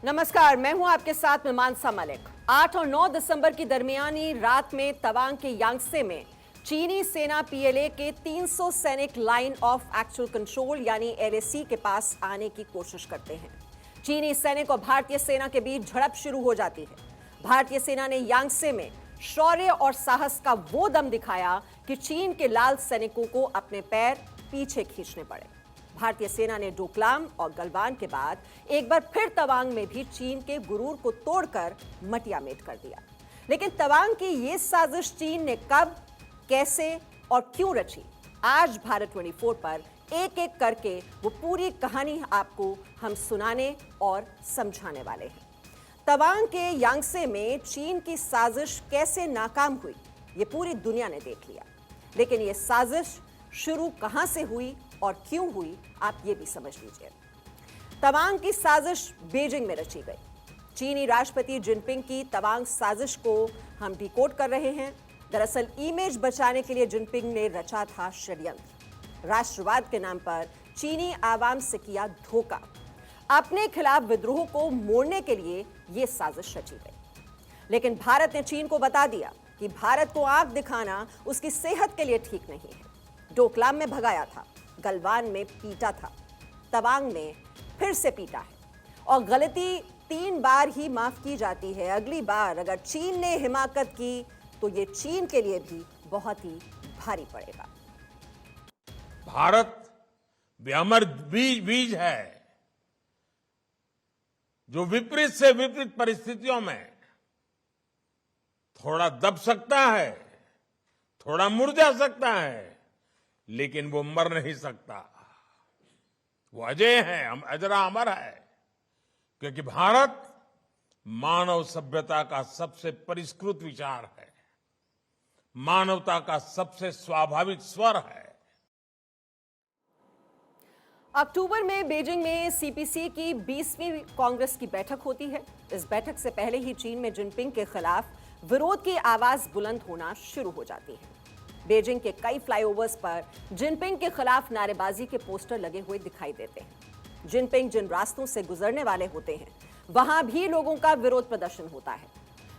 नमस्कार, मैं हूं आपके साथ में मानसा मलिक। 8 और 9 दिसंबर की दरमियानी रात में तवांग के यांगसे में चीनी सेना पीएलए के 300 सैनिक लाइन ऑफ एक्चुअल कंट्रोल यानी एलएसी के पास आने की कोशिश करते हैं। चीनी सैनिक और भारतीय सेना के बीच झड़प शुरू हो जाती है। भारतीय सेना ने यांगसे में शौर्य और साहस का वो दम दिखाया कि चीन के लाल सैनिकों को अपने पैर पीछे खींचने पड़े। भारतीय सेना ने डोकलाम और गलवान के बाद एक बार फिर तवांग में भी चीन के गुरूर को तोड़कर मटियामेट कर दिया। लेकिन तवांग की ये साजिश चीन ने कब, कैसे और क्यों रची, आज भारत 24 पर एक एक करके वो पूरी कहानी आपको हम सुनाने और समझाने वाले हैं। तवांग के यांगसे में चीन की साजिश कैसे नाकाम हुई, ये पूरी दुनिया ने देख लिया। लेकिन ये साजिश शुरू कहां से हुई और क्यों हुई, आप ये भी समझ लीजिए। तवांग की साजिश बीजिंग में रची गई। चीनी राष्ट्रपति जिनपिंग की तवांग साजिश को हम डिकोड कर रहे हैं। दरअसल इमेज बचाने के लिए जिनपिंग ने रचा था षड्यंत्र। राष्ट्रवाद के नाम पर चीनी आवाम से किया धोखा। अपने खिलाफ विद्रोह को मोड़ने के लिए यह साजिश रची गई। लेकिन भारत ने चीन को बता दिया कि भारत को आंख दिखाना उसकी सेहत के लिए ठीक नहीं है। डोकलाम में भगाया था, गलवान में पीटा था, तवांग में फिर से पीटा है। और गलती 3 बार ही माफ की जाती है। अगली बार अगर चीन ने हिमाकत की तो ये चीन के लिए भी बहुत ही भारी पड़ेगा। भारत वे अमर बीज है जो विपरीत से विपरीत परिस्थितियों में थोड़ा दब सकता है, थोड़ा मुरझा सकता है, लेकिन वो मर नहीं सकता। वो अजय है, अजरा अमर है, क्योंकि भारत मानव सभ्यता का सबसे परिष्कृत विचार है, मानवता का सबसे स्वाभाविक स्वर है। अक्टूबर में बीजिंग में सीपीसी की 20वीं कांग्रेस की बैठक होती है। इस बैठक से पहले ही चीन में जिनपिंग के खिलाफ विरोध की आवाज बुलंद होना शुरू हो जाती है। बीजिंग के कई फ्लाईओवर्स पर जिनपिंग के खिलाफ नारेबाजी के पोस्टर लगे हुए दिखाई देते हैं। जिनपिंग जिन रास्तों से गुजरने वाले होते हैं वहां भी लोगों का विरोध प्रदर्शन होता है,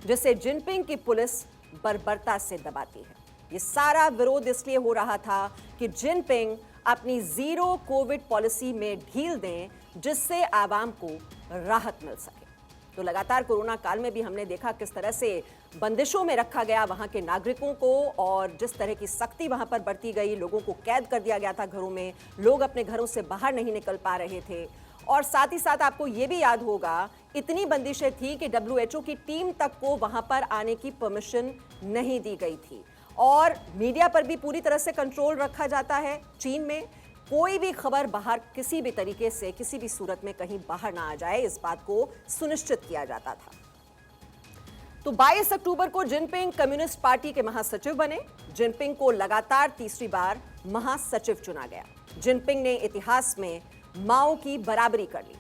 जिसे जिनपिंग की पुलिस बर्बरता से दबाती है। ये सारा विरोध इसलिए हो रहा था कि जिनपिंग अपनी जीरो कोविड पॉलिसी में ढील दें, जिससे आवाम को राहत मिल सके। तो लगातार कोरोना काल में भी हमने देखा किस तरह से बंदिशों में रखा गया वहां के नागरिकों को, और जिस तरह की सख्ती वहां पर बरती गई। लोगों को कैद कर दिया गया था घरों में, लोग अपने घरों से बाहर नहीं निकल पा रहे थे। और साथ ही साथ आपको ये भी याद होगा, इतनी बंदिशें थी कि WHO की टीम तक को वहां पर आने की परमिशन नहीं दी गई थी। और मीडिया पर भी पूरी तरह से कंट्रोल रखा जाता है चीन में। कोई भी खबर बाहर किसी भी तरीके से, किसी भी सूरत में कहीं बाहर ना आ जाए, इस बात को सुनिश्चित किया जाता था। तो 22 अक्टूबर को जिनपिंग कम्युनिस्ट पार्टी के महासचिव बने। जिनपिंग को लगातार तीसरी बार महासचिव चुना गया। जिनपिंग ने इतिहास में माओ की बराबरी कर ली।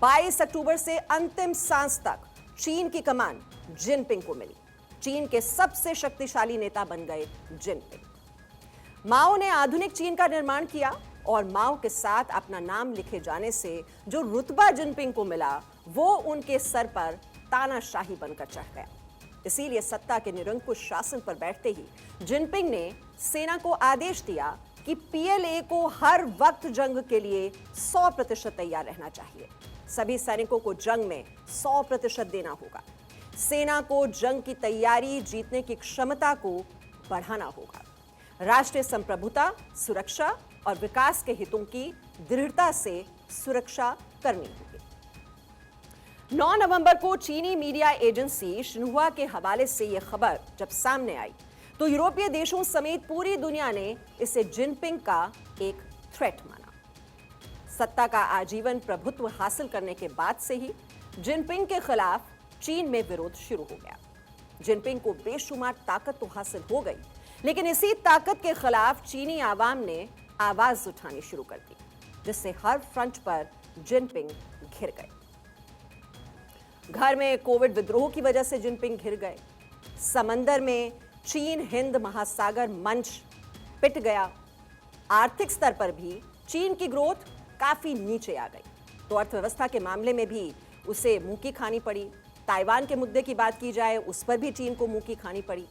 22 अक्टूबर से अंतिम सांस तक चीन की कमान जिनपिंग को मिली। चीन के सबसे शक्तिशाली नेता बन गए जिनपिंग। माओ ने आधुनिक चीन का निर्माण किया और माओ के साथ अपना नाम लिखे जाने से जो रुतबा जिनपिंग को मिला, वो उनके सर पर तानाशाही बनकर चढ़ गया। इसीलिए सत्ता के निरंकुश शासन पर बैठते ही जिनपिंग ने सेना को आदेश दिया कि पीएलए को हर वक्त जंग के लिए 100% तैयार रहना चाहिए। सभी सैनिकों को जंग में 100% देना होगा। सेना को जंग की तैयारी, जीतने की क्षमता को बढ़ाना होगा। राष्ट्रीय संप्रभुता, सुरक्षा और विकास के हितों की दृढ़ता से सुरक्षा करनी होगी। 9 नवंबर को चीनी मीडिया एजेंसी शिन्हुआ के हवाले से यह खबर जब सामने आई तो यूरोपीय देशों समेत पूरी दुनिया ने इसे जिनपिंग का एक थ्रेट माना। सत्ता का आजीवन प्रभुत्व हासिल करने के बाद से ही जिनपिंग के खिलाफ चीन में विरोध शुरू हो गया। जिनपिंग को बेशुमार ताकत तो हासिल हो गई, लेकिन इसी ताकत के खिलाफ चीनी आवाम ने आवाज उठानी शुरू कर दी, जिससे हर फ्रंट पर जिनपिंग घिर गए। घर में कोविड विद्रोह की वजह से जिनपिंग घिर गए। समंदर में चीन हिंद महासागर मंच पिट गया। आर्थिक स्तर पर भी चीन की ग्रोथ काफी नीचे आ गई। तो अर्थव्यवस्था के मामले में भी उसे मुंह की खानी पड़ी। ताइवान के मुद्दे की बात की जाए, उस पर भी चीन को मुंह की खानी पड़ी।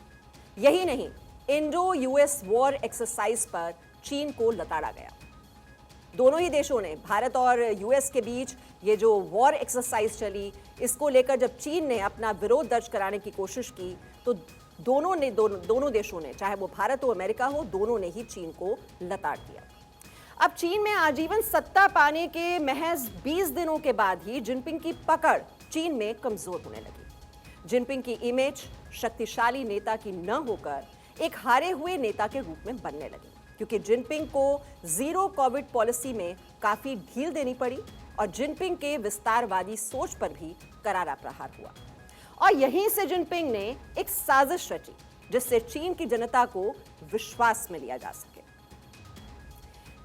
यही नहीं, इंडो यूएस वॉर एक्सरसाइज पर चीन को लताड़ा गया। दोनों ही देशों ने, भारत और यूएस के बीच ये जो वॉर एक्सरसाइज चली, इसको लेकर जब चीन ने अपना विरोध दर्ज कराने की कोशिश की तो दोनों देशों ने, चाहे वो भारत हो अमेरिका हो, दोनों ने ही चीन को लताड़ दिया। अब चीन में आजीवन सत्ता पाने के महज 20 दिनों के बाद ही जिनपिंग की पकड़ चीन में कमजोर होने लगी। जिनपिंग की इमेज शक्तिशाली नेता की न होकर एक हारे हुए नेता के रूप में बनने लगी, क्योंकि जिनपिंग को जीरो कोविड पॉलिसी में काफी ढील देनी पड़ी और जिनपिंग के विस्तारवादी सोच पर भी करारा प्रहार हुआ। और यहीं से जिनपिंग ने एक साजिश रची जिससे चीन की जनता को विश्वास में लिया जा सके।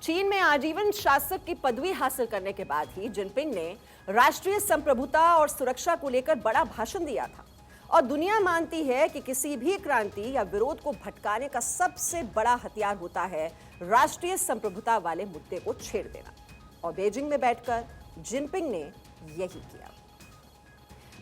चीन में आजीवन शासक की पदवी हासिल करने के बाद ही जिनपिंग ने राष्ट्रीय संप्रभुता और सुरक्षा को लेकर बड़ा भाषण दिया था। और दुनिया मानती है कि किसी भी क्रांति या विरोध को भटकाने का सबसे बड़ा हथियार होता है राष्ट्रीय संप्रभुता वाले मुद्दे को छेड़ देना। और बीजिंग में बैठकर जिनपिंग ने यही किया।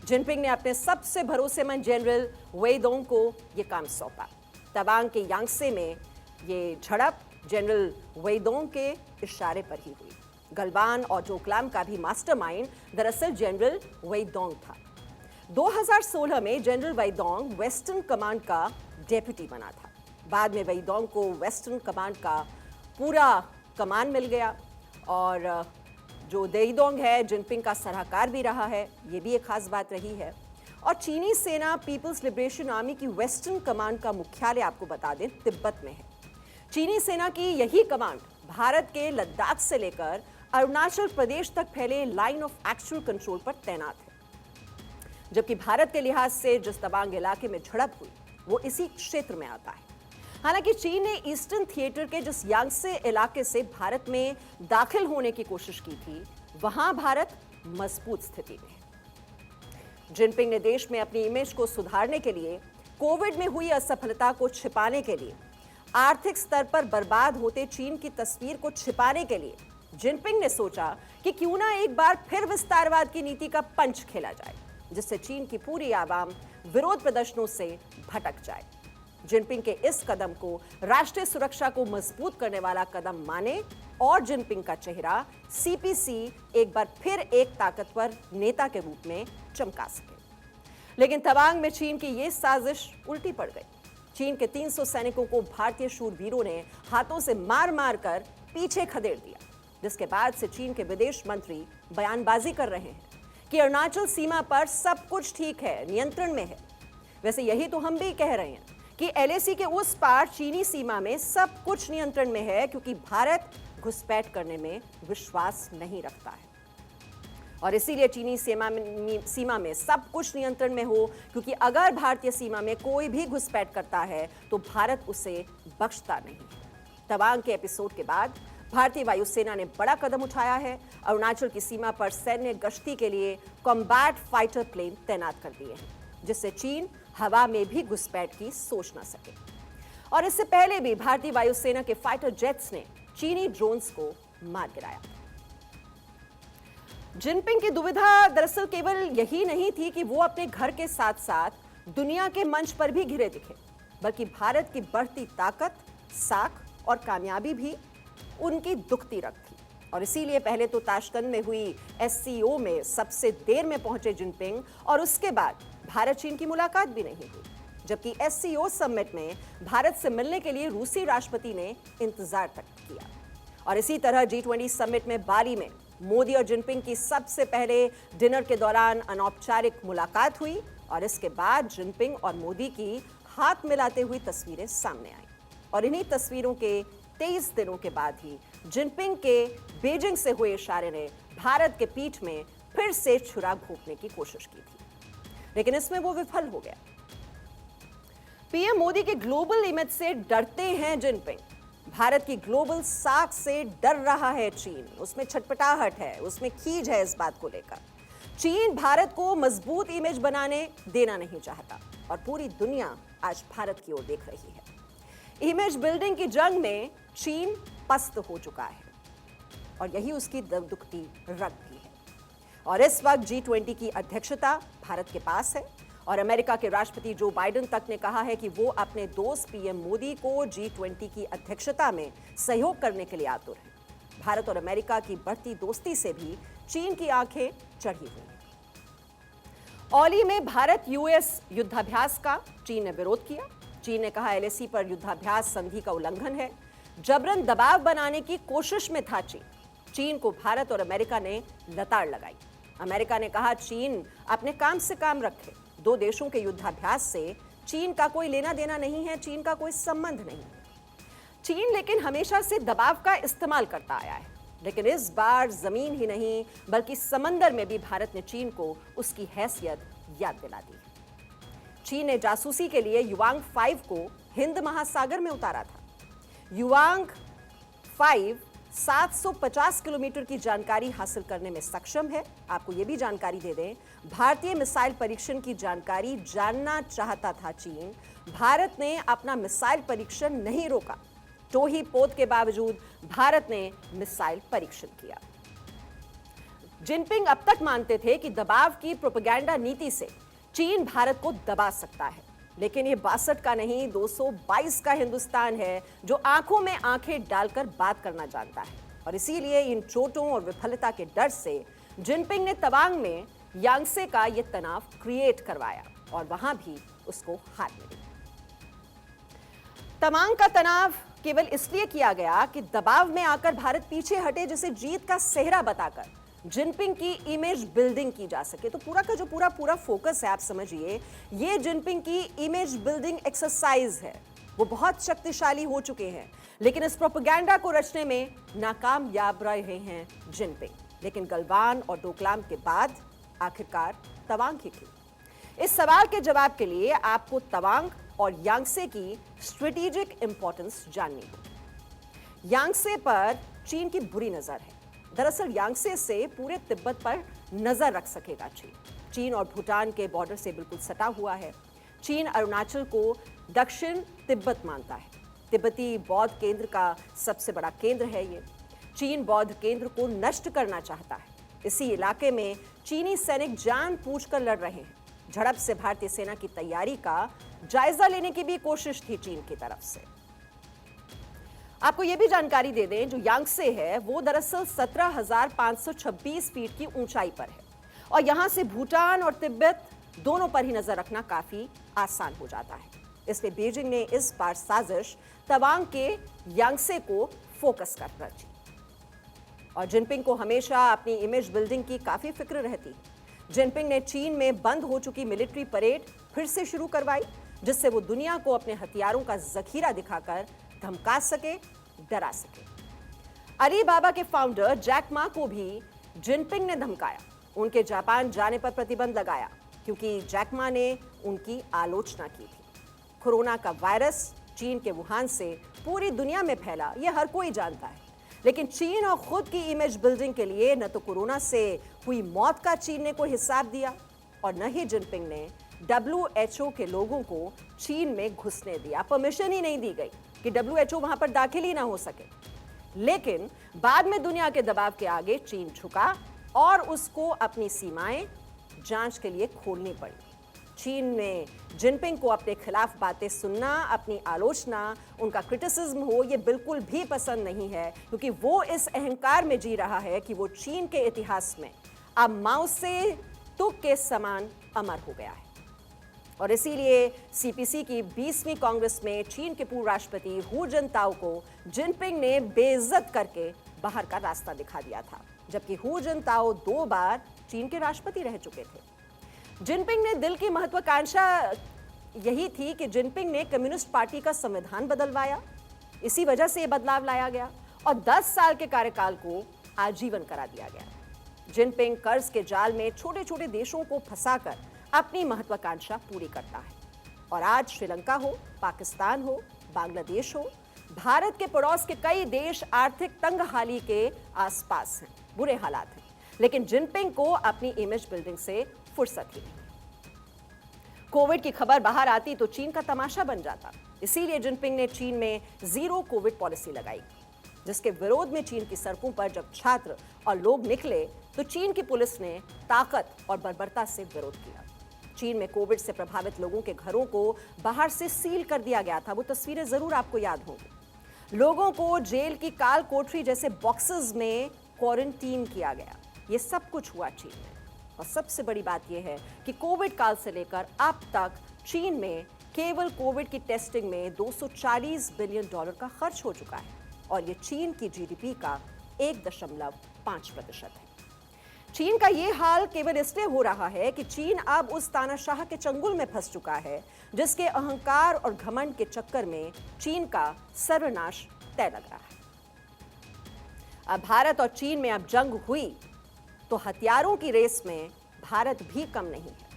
जिनपिंग ने अपने सबसे भरोसेमंद जनरल वेइडोंग को यह काम सौंपा। तवांग के यांगसे में ये झड़प जनरल वेइडोंग के इशारे पर ही हुई। गलवान और डोकलाम का भी मास्टरमाइंड दरअसल जनरल वेइडोंग था। 2016 में जनरल वेइडोंग वेस्टर्न कमांड का डेप्यूटी बना था। बाद में वेइडोंग को वेस्टर्न कमांड का पूरा कमान मिल गया और जो वेइडोंग है जिनपिंग का सलाहकार भी रहा है, ये भी एक खास बात रही है। और चीनी सेना पीपल्स लिबरेशन आर्मी की वेस्टर्न कमांड का मुख्यालय आपको बता दें तिब्बत में है। चीनी सेना की यही कमांड भारत के लद्दाख से लेकर अरुणाचल प्रदेश तक फैले लाइन ऑफ एक्चुअल कंट्रोल पर तैनात है। जबकि भारत के लिहाज से जिस तवांग इलाके में झड़प हुई वो इसी क्षेत्र में आता है। हालांकि चीन ने ईस्टर्न थिएटर के जिस यांगसे इलाके से भारत में दाखिल होने की कोशिश की थी, वहां भारत मजबूत स्थिति में है। जिनपिंग ने देश में अपनी इमेज को सुधारने के लिए, कोविड में हुई असफलता को छिपाने के लिए, आर्थिक स्तर पर बर्बाद होते चीन की तस्वीर को छिपाने के लिए जिनपिंग ने सोचा कि क्यों ना एक बार फिर विस्तारवाद की नीति का पंच खेला जाए, जिससे चीन की पूरी आवाम विरोध प्रदर्शनों से भटक जाए। जिनपिंग के इस कदम को राष्ट्रीय सुरक्षा को मजबूत करने वाला कदम माने और जिनपिंग का चेहरा सीपीसी एक बार फिर एक ताकतवर नेता के रूप में चमका सके। लेकिन तवांग में चीन की यह साजिश उल्टी पड़ गई। चीन के 300 सैनिकों को भारतीय शूरवीरों ने हाथों से मार मार कर पीछे खदेड़ दिया, जिसके बाद से चीन के विदेश मंत्री बयानबाजी कर रहे हैं कि अरुणाचल सीमा पर सब कुछ ठीक है, नियंत्रण में है। वैसे यही तो हम भी कह रहे हैं कि एलएसी के उस पार चीनी सीमा में सब कुछ नियंत्रण में है, क्योंकि भारत घुसपैठ करने में विश्वास नहीं रखता है। और इसीलिए चीनी सीमा में सब कुछ नियंत्रण में हो, क्योंकि अगर भारतीय सीमा में कोई भी घुसपैठ करता है तो भारत उसे बख्शता नहीं है। तवांग के एपिसोड के बाद भारतीय वायुसेना ने बड़ा कदम उठाया है। अरुणाचल की सीमा पर सैन्य गश्ती के लिए कॉम्बैट फाइटर प्लेन तैनात कर दिए हैं, जिससे चीन हवा में भी घुसपैठ की सोच न सके। और इससे पहले भी भारतीय वायुसेना के फाइटर जेट्स ने चीनी ड्रोन्स को मार गिराया। जिनपिंग की दुविधा दरअसल केवल यही नहीं थी कि वो अपने घर के साथ साथ दुनिया के मंच पर भी घिरे दिखे, बल्कि भारत की बढ़ती ताकत, साख और कामयाबी भी उनकी दुखती रख थी। और इसीलिए पहले तो ताशकंद में हुई एससीओ में सबसे देर में पहुंचे जिनपिंग और उसके बाद भारत चीन की मुलाकात भी नहीं हुई, जबकि एससीओ समिट में भारत से मिलने के लिए रूसी राष्ट्रपति ने इंतजार तक किया। और इसी तरह G20 समिट में बाली में मोदी और जिनपिंग की सबसे पहले डिनर के दौरान अनौपचारिक मुलाकात हुई और इसके बाद जिनपिंग और मोदी की हाथ मिलाते हुई तस्वीरें सामने आई। और इन्हीं तस्वीरों के 23 दिनों के बाद ही जिनपिंग के बीजिंग से हुए इशारे ने भारत के पीठ में फिर से छुरा घोंपने की कोशिश की थी, लेकिन इसमें वो विफल हो गया। पीएम मोदी के ग्लोबल इमेज से डरते हैं जिनपिंग। भारत की ग्लोबल साख से डर रहा है चीन, उसमें छटपटाहट है, उसमें खीज है इस बात को लेकर। चीन भारत को मजबूत इमेज बनाने देना नहीं चाहता और पूरी दुनिया आज भारत की ओर देख रही है। इमेज बिल्डिंग की जंग में चीन पस्त हो चुका है और यही उसकी दुखती रग भी है। और इस वक्त G20 की अध्यक्षता भारत के पास है और अमेरिका के राष्ट्रपति जो बाइडेन तक ने कहा है कि वो अपने दोस्त पीएम मोदी को G20 की अध्यक्षता में सहयोग करने के लिए आतुर हैं। भारत और अमेरिका की बढ़ती दोस्ती से भी चीन की आंखें चढ़ी हुई हैं। औली में भारत यूएस युद्धाभ्यास का चीन ने विरोध किया। चीन ने कहा LAC पर युद्धाभ्यास संधि का उल्लंघन है, जबरन दबाव बनाने की कोशिश में था चीन। चीन को भारत और अमेरिका ने लताड़ लगाई। अमेरिका ने कहा चीन अपने काम से काम रखे, दो देशों के युद्धाभ्यास से चीन का कोई लेना देना नहीं है, चीन का कोई संबंध नहीं है। चीन लेकिन हमेशा से दबाव का इस्तेमाल करता आया है, लेकिन इस बार जमीन ही नहीं बल्कि समंदर में भी भारत ने चीन को उसकी हैसियत याद दिला दी। चीन ने जासूसी के लिए युवांग 5 को हिंद महासागर में उतारा था। युवांग 5 750 किलोमीटर की जानकारी हासिल करने में सक्षम है। आपको यह भी जानकारी दे दें, भारतीय मिसाइल परीक्षण की जानकारी जानना चाहता था चीन। भारत ने अपना मिसाइल परीक्षण नहीं रोका। टोही पोत के बावजूद भारत ने मिसाइल परीक्षण किया। जिनपिंग अब तक मानते थे कि दबाव की प्रोपेगेंडा नीति से चीन भारत को दबा सकता है, लेकिन ये 62 का नहीं 222 का हिंदुस्तान है जो आंखों में आंखें डालकर बात करना जानता है। और इसीलिए इन चोटों और विफलता के डर से जिनपिंग ने तवांग में यांगसे का ये तनाव क्रिएट करवाया और वहां भी उसको हार मिली। तवांग का तनाव केवल इसलिए किया गया कि दबाव में आकर भारत पीछे हटे, जिसे जीत का सेहरा बताकर जिनपिंग की इमेज बिल्डिंग की जा सके। तो पूरा का जो पूरा फोकस है, आप समझिए, ये जिनपिंग की इमेज बिल्डिंग एक्सरसाइज है। वो बहुत शक्तिशाली हो चुके हैं, लेकिन इस प्रोपेगेंडा को रचने में नाकामयाब रहे हैं जिनपिंग। लेकिन गलवान और डोकलाम के बाद आखिरकार तवांग ही थी। इस सवाल के जवाब के लिए आपको तवांग और यांगसे की स्ट्रेटेजिक इंपॉर्टेंस जाननी होगी। यांगसे पर चीन की बुरी नजर है। दरअसल यांगसे से पूरे तिब्बत पर नजर रख सकेगा चीन और भूटान के बॉर्डर से बिल्कुल सटा हुआ है। चीन अरुणाचल को दक्षिण तिब्बत मानता है। तिब्बती बौद्ध केंद्र का सबसे बड़ा केंद्र है ये। चीन बौद्ध केंद्र को नष्ट करना चाहता है। इसी इलाके में चीनी सैनिक जान बूझकर लड़ रहे हैं। झड़प से भारतीय सेना की तैयारी का जायजा लेने की भी कोशिश थी चीन की तरफ से। आपको यह भी जानकारी दे दें, जो यांगसे है वो दरअसल 17,526 फीट की ऊंचाई पर है और यहां से भूटान और तिब्बत दोनों पर ही नजर रखना काफी आसान हो जाता है। इसलिए बीजिंग ने इस बार साजिश तवांग के यांगसे को फोकस कर रची। और जिनपिंग को हमेशा अपनी इमेज बिल्डिंग की काफी फिक्र रहती। जिनपिंग ने चीन में बंद हो चुकी मिलिट्री परेड फिर से शुरू करवाई, जिससे वो दुनिया को अपने हथियारों का जखीरा दिखाकर धमका सके, डरा सके। अलीबाबा के फाउंडर जैक मा को भी जिनपिंग ने धमकाया। उनके जापान जाने पर प्रतिबंध लगाया क्योंकि जैक मा ने उनकी आलोचना की थी। कोरोना का वायरस चीन के वुहान से पूरी दुनिया में फैला, यह हर कोई जानता है। लेकिन चीन और खुद की इमेज बिल्डिंग के लिए न तो कोरोना से हुई मौत का चीन ने कोई हिसाब दिया और न ही जिनपिंग ने WHO के लोगों को चीन में घुसने दिया। परमिशन ही नहीं दी गई कि WHO वहां पर दाखिल ही ना हो सके। लेकिन बाद में दुनिया के दबाव के आगे चीन झुका और उसको अपनी सीमाएं जांच के लिए खोलनी पड़ी। चीन ने जिनपिंग को अपने खिलाफ बातें सुनना, अपनी आलोचना, उनका क्रिटिसिज्म हो, ये बिल्कुल भी पसंद नहीं है, क्योंकि वो इस अहंकार में जी रहा है कि वो चीन के इतिहास में अब माओ से तुक के समान अमर हो गया है। और इसीलिए CPC की 20वीं कांग्रेस में चीन के पूर्व राष्ट्रपति हू जिनताओ को जिनपिंग ने बेइज्जत करके बाहर का रास्ता दिखा दिया था, जबकि हू जिनताओ 2 बार चीन के राष्ट्रपति रह चुके थे। जिनपिंग ने दिल की महत्वाकांक्षा यही थी कि जिनपिंग ने कम्युनिस्ट पार्टी का संविधान बदलवाया, इसी वजह से यह बदलाव लाया गया और 10 साल के कार्यकाल को आजीवन करा दिया गया। जिनपिंग कर्ज के जाल में छोटे छोटे देशों को फंसाकर अपनी महत्वाकांक्षा पूरी करता है। और आज श्रीलंका हो, पाकिस्तान हो, बांग्लादेश हो, भारत के पड़ोस के कई देश आर्थिक तंगहाली के आसपास हैं, बुरे हालात हैं, लेकिन जिनपिंग को अपनी इमेज बिल्डिंग से फुर्सत ही नहीं। कोविड की खबर बाहर आती तो चीन का तमाशा बन जाता। इसीलिए जिनपिंग ने चीन में 0 कोविड पॉलिसी लगाई। जिसके विरोध में चीन की सड़कों पर जब छात्र और लोग निकले तो चीन की पुलिस ने ताकत और बर्बरता से विरोध किया। चीन में कोविड से प्रभावित लोगों के घरों को बाहर से सील कर दिया गया था। वो तस्वीरें जरूर आपको याद होंगी। लोगों को जेल की काल कोठरी जैसे बॉक्सेस में क्वारंटीन किया गया। ये सब कुछ हुआ चीन में। और सबसे बड़ी बात यह है कि कोविड काल से लेकर अब तक चीन में केवल कोविड की टेस्टिंग में $240 बिलियन का खर्च हो चुका है और ये चीन की जीडीपी का 1.5% है। चीन का ये हाल केवल इसलिए हो रहा है कि चीन अब उस तानाशाह के चंगुल में फंस चुका है जिसके अहंकार और घमंड के चक्कर में चीन का सर्वनाश तय लग रहा है। अब भारत और चीन में अब जंग हुई तो हथियारों की रेस में भारत भी कम नहीं है।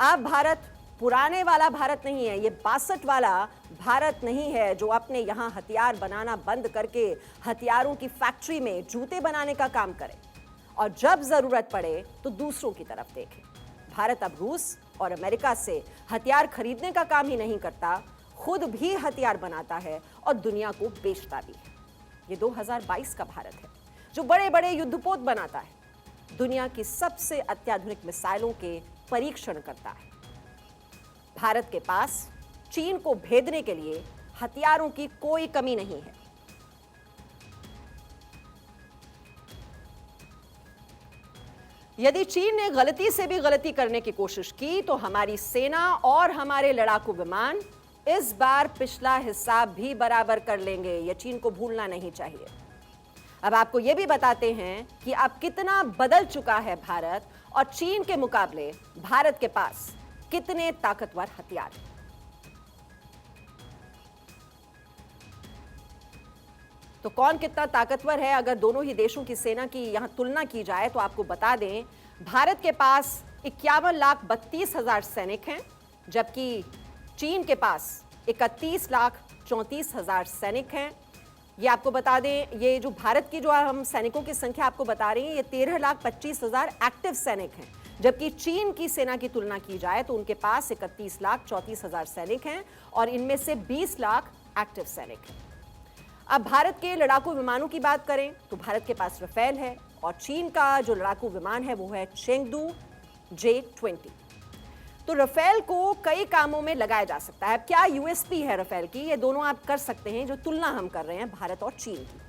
अब भारत पुराने वाला भारत नहीं है, ये 62 वाला भारत नहीं है जो अपने यहां हथियार बनाना बंद करके हथियारों की फैक्ट्री में जूते बनाने का काम करे और जब जरूरत पड़े तो दूसरों की तरफ देखे। भारत अब रूस और अमेरिका से हथियार खरीदने का काम ही नहीं करता, खुद भी हथियार बनाता है और दुनिया को बेचता भी है। ये 2022 का भारत है जो बड़े बड़े युद्धपोत बनाता है, दुनिया की सबसे अत्याधुनिक मिसाइलों के परीक्षण करता है। भारत के पास चीन को भेदने के लिए हथियारों की कोई कमी नहीं है। यदि चीन ने गलती से भी गलती करने की कोशिश की तो हमारी सेना और हमारे लड़ाकू विमान इस बार पिछला हिसाब भी बराबर कर लेंगे। यह चीन को भूलना नहीं चाहिए। अब आपको यह भी बताते हैं कि अब कितना बदल चुका है भारत और चीन के मुकाबले भारत के पास कितने ताकतवर हथियार हैं। तो कौन कितना ताकतवर है, अगर दोनों ही देशों की सेना की यहां तुलना की जाए तो आपको बता दें, भारत के पास 51,32,000 सैनिक हैं, जबकि चीन के पास 31,34,000 सैनिक हैं। ये आपको बता दें, ये जो भारत की जो हम सैनिकों की संख्या आपको बता रही है, ये 13,25,000 एक्टिव सैनिक हैं, जबकि चीन की सेना की तुलना की जाए तो उनके पास 31,34,000 सैनिक हैं और इनमें से 20 लाख एक्टिव सैनिक हैं। अब भारत के लड़ाकू विमानों की बात करें तो भारत के पास राफेल है और चीन का जो लड़ाकू विमान है वो है चेंगडू J-20। तो राफेल को कई कामों में लगाया जा सकता है। अब क्या यूएसपी है राफेल की, ये दोनों आप कर सकते हैं जो तुलना हम कर रहे हैं भारत और चीन की।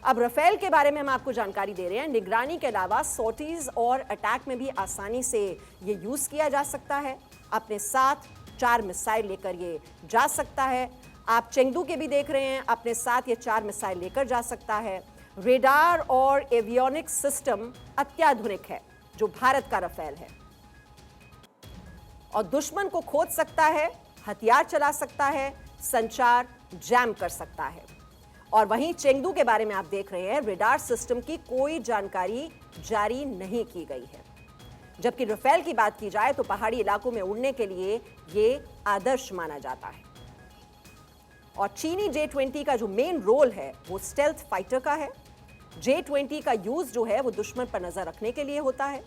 अब राफेल के बारे में हम आपको जानकारी दे रहे हैं। निगरानी के अलावा सॉर्टीज और अटैक में भी आसानी से ये यूज किया जा सकता है। अपने साथ 4 मिसाइल लेकर ये जा सकता है। आप चेंगडू के भी देख रहे हैं, अपने साथ ये 4 मिसाइल लेकर जा सकता है। रेडार और एवियोनिक्स सिस्टम अत्याधुनिक है जो भारत का राफेल है और दुश्मन को खोज सकता है, हथियार चला सकता है, संचार जैम कर सकता है। और वहीं चेंगडू के बारे में आप देख रहे हैं, रेडार सिस्टम की कोई जानकारी जारी नहीं की गई है। जबकि राफेल की बात की जाए तो पहाड़ी इलाकों में उड़ने के लिए ये आदर्श माना जाता है। और चीनी J-20 का जो मेन रोल है वो स्टेल्थ फाइटर का है। J-20 का यूज जो है वो दुश्मन पर नजर रखने के लिए होता है।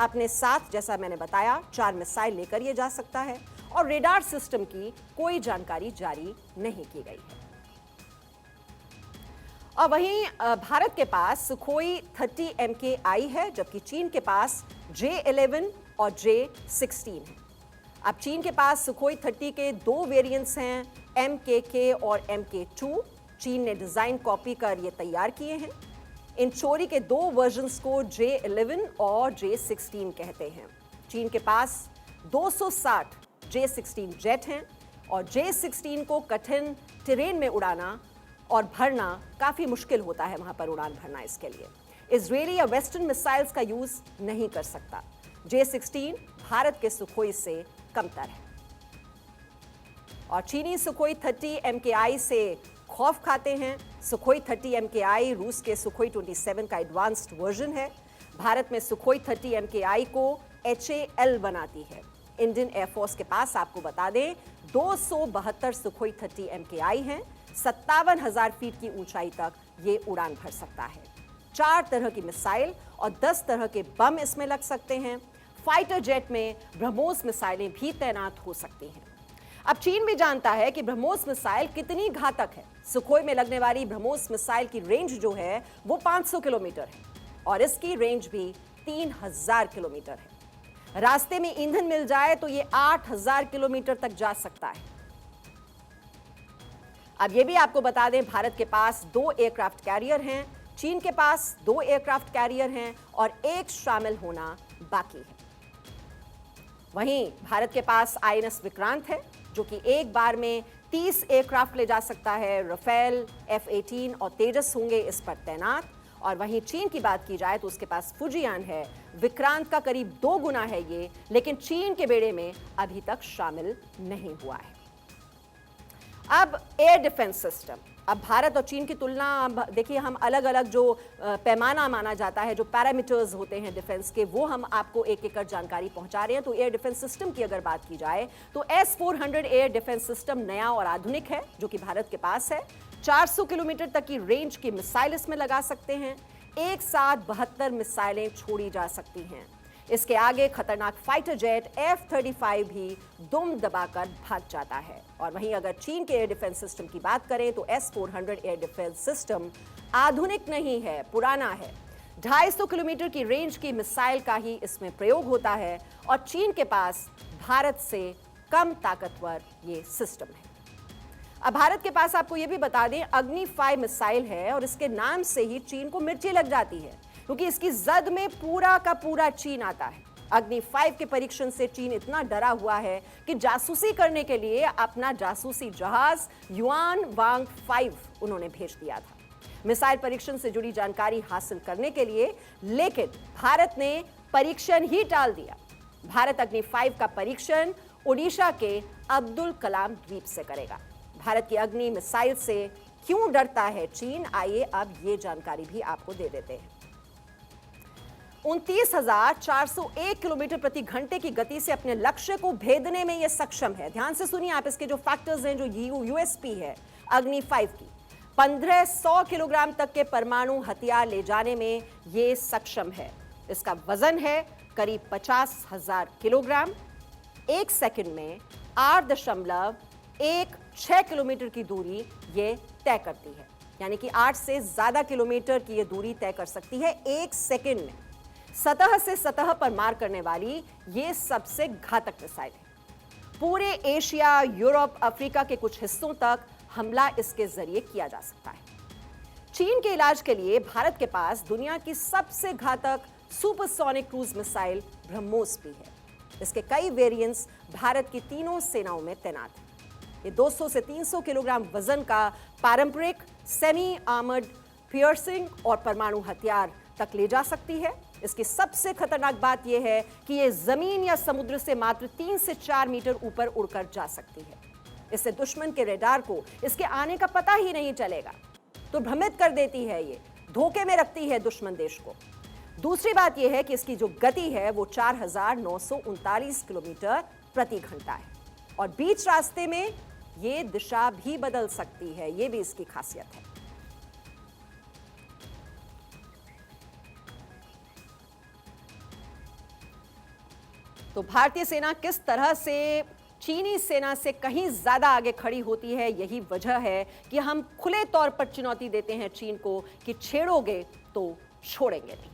अपने साथ, जैसा मैंने बताया, 4 मिसाइल लेकर ये जा सकता है और रेडार सिस्टम की कोई जानकारी जारी नहीं की गई है। और वहीं भारत के पास सुखोई 30 MKI है, जबकि चीन के पास J-11 और J-16 है। अब चीन के पास सुखोई 30 के 2 वेरिएंट्स हैं, MKK और MK2। चीन ने डिजाइन कॉपी कर ये तैयार किए हैं। इन चोरी के 2 वर्जन्स को J-11 और J-16 कहते हैं। चीन के पास 260 J-16 जेट हैं और J-16 को कठिन टेरेन में उड़ाना और भरना काफी मुश्किल होता है, वहां पर उड़ान भरना। इसके लिए इजरायली या वेस्टर्न मिसाइल्स का यूज नहीं कर सकता। J-16 भारत के सुखोई से कमतर है और चीनी सुखोई 30 MKI से खौफ खाते हैं। सुखोई 30 MKI रूस के सुखोई 27 का एडवांस्ड वर्जन है। भारत में सुखोई 30 MKI को HAL बनाती है। इंडियन एयरफोर्स के पास, आपको बता दें, 272 सुखोई 30 MKI हैं। 57,000 फीट की ऊंचाई तक ये उड़ान भर सकता है। 4 तरह की मिसाइल और 10 तरह के बम इसमें लग सकते हैं। फाइटर जेट में ब्रह्मोस मिसाइलें भी तैनात हो सकती हैं। अब चीन भी जानता है कि ब्रह्मोस मिसाइल कितनी घातक है। सुखोई में लगने वाली ब्रह्मोस मिसाइल की रेंज जो है वो 500 किलोमीटर है और इसकी रेंज भी 3000 किलोमीटर है। रास्ते में ईंधन मिल जाए तो ये 8000 किलोमीटर तक जा सकता है। अब ये भी आपको बता दें, भारत के पास 2 एयरक्राफ्ट कैरियर हैं, चीन के पास 2 एयरक्राफ्ट कैरियर हैं और एक शामिल होना बाकी है। वहीं भारत के पास INS विक्रांत है जो कि एक बार में 30 एयरक्राफ्ट ले जा सकता है। राफेल, F-18 और तेजस होंगे इस पर तैनात। और वहीं चीन की बात की जाए तो उसके पास फुजियान है, विक्रांत का करीब 2 गुना है ये, लेकिन चीन के बेड़े में अभी तक शामिल नहीं हुआ है। अब एयर डिफेंस सिस्टम, अब भारत और चीन की तुलना, अब देखिए हम अलग अलग जो पैमाना माना जाता है, जो पैरामीटर्स होते हैं डिफेंस के, वो हम आपको एक एक कर जानकारी पहुंचा रहे हैं। तो एयर डिफेंस सिस्टम की अगर बात की जाए तो S-400 एयर डिफेंस सिस्टम नया और आधुनिक है जो कि भारत के पास है। 400 किलोमीटर तक की रेंज की मिसाइल इसमें लगा सकते हैं। एक साथ 72 मिसाइलें छोड़ी जा सकती हैं। इसके आगे खतरनाक फाइटर जेट F-35 भी दुम दबाकर भाग जाता है। और वहीं अगर चीन के एयर डिफेंस सिस्टम की बात करें तो S-400 एयर डिफेंस सिस्टम आधुनिक नहीं है, पुराना है। 250 किलोमीटर की रेंज की मिसाइल का ही इसमें प्रयोग होता है और चीन के पास भारत से कम ताकतवर ये सिस्टम है। अब भारत के पास आपको यह भी बता दें, अग्नि 5 मिसाइल है और इसके नाम से ही चीन को मिर्ची लग जाती है क्योंकि इसकी जद में पूरा का पूरा चीन आता है। अग्नि 5 के परीक्षण से चीन इतना डरा हुआ है कि जासूसी करने के लिए अपना जासूसी जहाज युआन वांग 5 उन्होंने भेज दिया था मिसाइल परीक्षण से जुड़ी जानकारी हासिल करने के लिए, लेकिन भारत ने परीक्षण ही टाल दिया। भारत अग्नि 5 का परीक्षण ओडिशा के अब्दुल कलाम द्वीप से करेगा। भारत की अग्नि मिसाइल से क्यों डरता है चीन, आइए अब ये जानकारी भी आपको दे देते हैं। 29,401 किलोमीटर प्रति घंटे की गति से अपने लक्ष्य को भेदने में यह सक्षम है। ध्यान से सुनिए आप, इसके जो फैक्टर्स हैं, जो यूएसपी है अग्नि 5 की, 1500 किलोग्राम तक के परमाणु हथियार ले जाने में यह सक्षम है। इसका वजन है करीब 50,000 किलोग्राम। 1 सेकंड में 8.16 किलोमीटर की दूरी ये तय करती है, यानी कि 8 से ज्यादा किलोमीटर की ये दूरी तय कर सकती है 1 सेकंड में। सतह से सतह पर मार करने वाली ये सबसे घातक मिसाइल है। पूरे एशिया, यूरोप, अफ्रीका के कुछ हिस्सों तक हमला इसके जरिए किया जा सकता है। चीन के इलाज के लिए भारत के पास दुनिया की सबसे घातक सुपरसोनिक क्रूज मिसाइल ब्रह्मोस भी है। इसके कई वेरिएंट्स भारत की तीनों सेनाओं में तैनात हैं। ये 200 से 300 किलोग्राम वजन का पारंपरिक, सेमी आर्मर्ड, पियर्सिंग और परमाणु हथियार तक ले जा सकती है। इसकी सबसे खतरनाक बात यह है कि यह जमीन या समुद्र से मात्र 3 से 4 मीटर ऊपर उड़कर जा सकती है। इससे दुश्मन के रडार को इसके आने का पता ही नहीं चलेगा, तो भ्रमित कर देती है, ये धोखे में रखती है दुश्मन देश को। दूसरी बात यह है कि इसकी जो गति है वो 4,939 किलोमीटर प्रति घंटा है और बीच रास्ते में ये दिशा भी बदल सकती है, ये भी इसकी खासियत है। तो भारतीय सेना किस तरह से चीनी सेना से कहीं ज्यादा आगे खड़ी होती है, यही वजह है कि हम खुले तौर पर चुनौती देते हैं चीन को कि छेड़ोगे तो छोड़ेंगे नहीं।